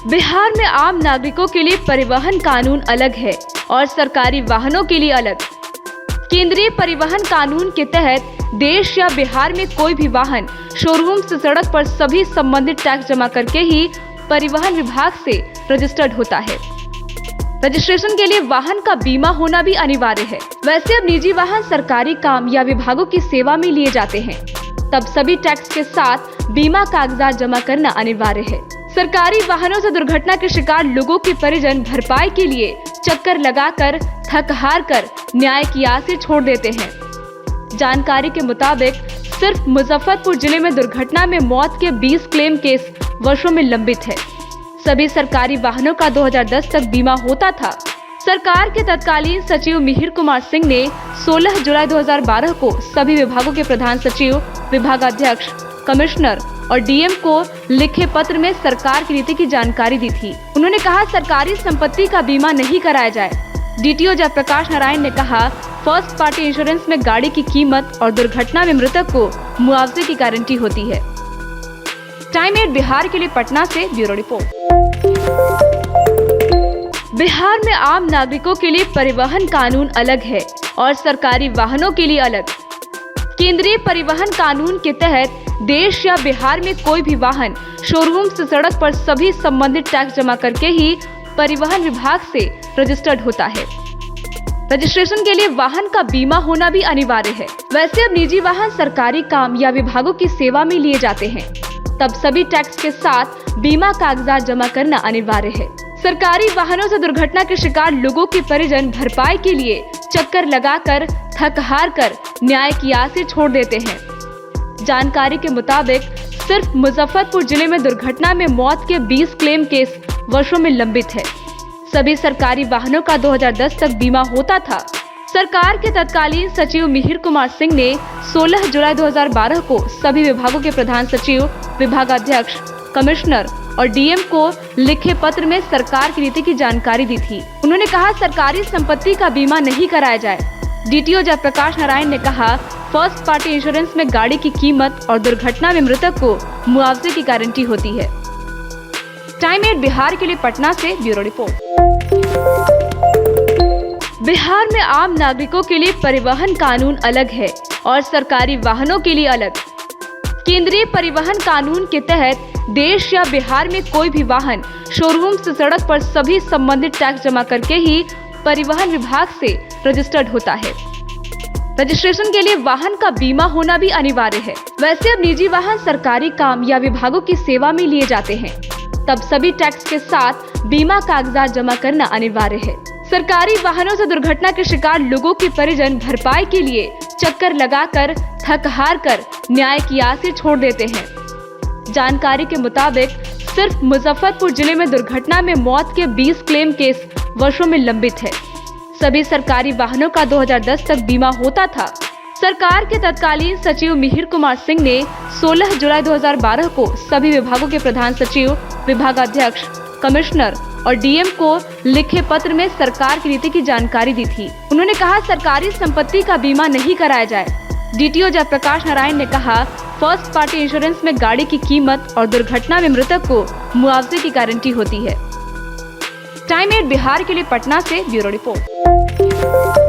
बिहार में आम नागरिकों के लिए परिवहन कानून अलग है और सरकारी वाहनों के लिए अलग। केंद्रीय परिवहन कानून के तहत देश या बिहार में कोई भी वाहन शोरूम से सड़क पर सभी संबंधित टैक्स जमा करके ही परिवहन विभाग से रजिस्टर्ड होता है। रजिस्ट्रेशन के लिए वाहन का बीमा होना भी अनिवार्य है। वैसे अब निजी वाहन सरकारी काम या विभागों की सेवा में लिए जाते हैं, तब सभी टैक्स के साथ बीमा कागजात जमा करना अनिवार्य है। सरकारी वाहनों से दुर्घटना के शिकार लोगों के परिजन भरपाई के लिए चक्कर लगाकर थक हार कर न्याय की आस से छोड़ देते हैं। जानकारी के मुताबिक सिर्फ मुजफ्फरपुर जिले में दुर्घटना में मौत के 20 क्लेम केस वर्षों में लंबित है। सभी सरकारी वाहनों का 2010 तक बीमा होता था। सरकार के तत्कालीन सचिव मिहिर कुमार सिंह ने 16 जुलाई 2012 को सभी विभागों के प्रधान सचिव, विभागाध्यक्ष, कमिश्नर और डीएम को लिखे पत्र में सरकार की नीति की जानकारी दी थी। उन्होंने कहा सरकारी संपत्ति का बीमा नहीं कराया जाए। डीटीओ जयप्रकाश नारायण ने कहा फर्स्ट पार्टी इंश्योरेंस में गाड़ी की कीमत और दुर्घटना में मृतक को मुआवजे की गारंटी होती है। टाइम 8 बिहार के लिए पटना से ब्यूरो रिपोर्ट। बिहार में आम नागरिकों के लिए परिवहन कानून अलग है और सरकारी वाहनों के लिए अलग। केंद्रीय परिवहन कानून के तहत देश या बिहार में कोई भी वाहन शोरूम से सड़क पर सभी संबंधित टैक्स जमा करके ही परिवहन विभाग से रजिस्टर्ड होता है। रजिस्ट्रेशन के लिए वाहन का बीमा होना भी अनिवार्य है। वैसे अब निजी वाहन सरकारी काम या विभागों की सेवा में लिए जाते हैं, तब सभी टैक्स के साथ बीमा कागजात जमा करना अनिवार्य है। सरकारी वाहनों से दुर्घटना के शिकार लोगों के परिजन भरपाई के लिए चक्कर लगाकर थक हार कर न्याय की आस से छोड़ देते हैं। जानकारी के मुताबिक सिर्फ मुजफ्फरपुर जिले में दुर्घटना में मौत के 20 क्लेम केस वर्षों में लंबित है। सभी सरकारी वाहनों का 2010 तक बीमा होता था। सरकार के तत्कालीन सचिव मिहिर कुमार सिंह ने 16 जुलाई 2012 को सभी विभागों के प्रधान सचिव, विभागाध्यक्ष, कमिश्नर और डीएम को लिखे पत्र में सरकार की नीति की जानकारी दी थी। उन्होंने कहा सरकारी संपत्ति का बीमा नहीं कराया जाए। डीटीओ जयप्रकाश नारायण ने कहा फर्स्ट पार्टी इंश्योरेंस में गाड़ी की कीमत और दुर्घटना में मृतक को मुआवजे की गारंटी होती है। टाइम 8 बिहार के लिए पटना से ब्यूरो रिपोर्ट। बिहार में आम नागरिकों के लिए परिवहन कानून अलग है और सरकारी वाहनों के लिए अलग। केंद्रीय परिवहन कानून के तहत देश या बिहार में कोई भी वाहन शोरूम से सड़क पर सभी संबंधित टैक्स जमा करके ही परिवहन विभाग से रजिस्टर्ड होता है। रजिस्ट्रेशन के लिए वाहन का बीमा होना भी अनिवार्य है। वैसे अब निजी वाहन सरकारी काम या विभागों की सेवा में लिए जाते हैं, तब सभी टैक्स के साथ बीमा कागजात जमा करना अनिवार्य है। सरकारी वाहनों से दुर्घटना के शिकार लोगों के परिजन भरपाई के लिए चक्कर लगाकर थक हार कर न्याय की आस से छोड़ देते हैं। जानकारी के मुताबिक सिर्फ मुजफ्फरपुर जिले में दुर्घटना में मौत के 20 क्लेम केस वर्षों में लंबित है। सभी सरकारी वाहनों का 2010 तक बीमा होता था। सरकार के तत्कालीन सचिव मिहिर कुमार सिंह ने 16 जुलाई 2012 को सभी विभागों के प्रधान सचिव, विभागाध्यक्ष, कमिश्नर और डीएम को लिखे पत्र में सरकार की नीति की जानकारी दी थी। उन्होंने कहा सरकारी संपत्ति का बीमा नहीं कराया जाए। डीटीओ जयप्रकाश नारायण ने कहा फर्स्ट पार्टी इंश्योरेंस में गाड़ी की कीमत और दुर्घटना में मृतक को मुआवजे की गारंटी होती है। टाइम 8 बिहार के लिए पटना से ब्यूरो रिपोर्ट।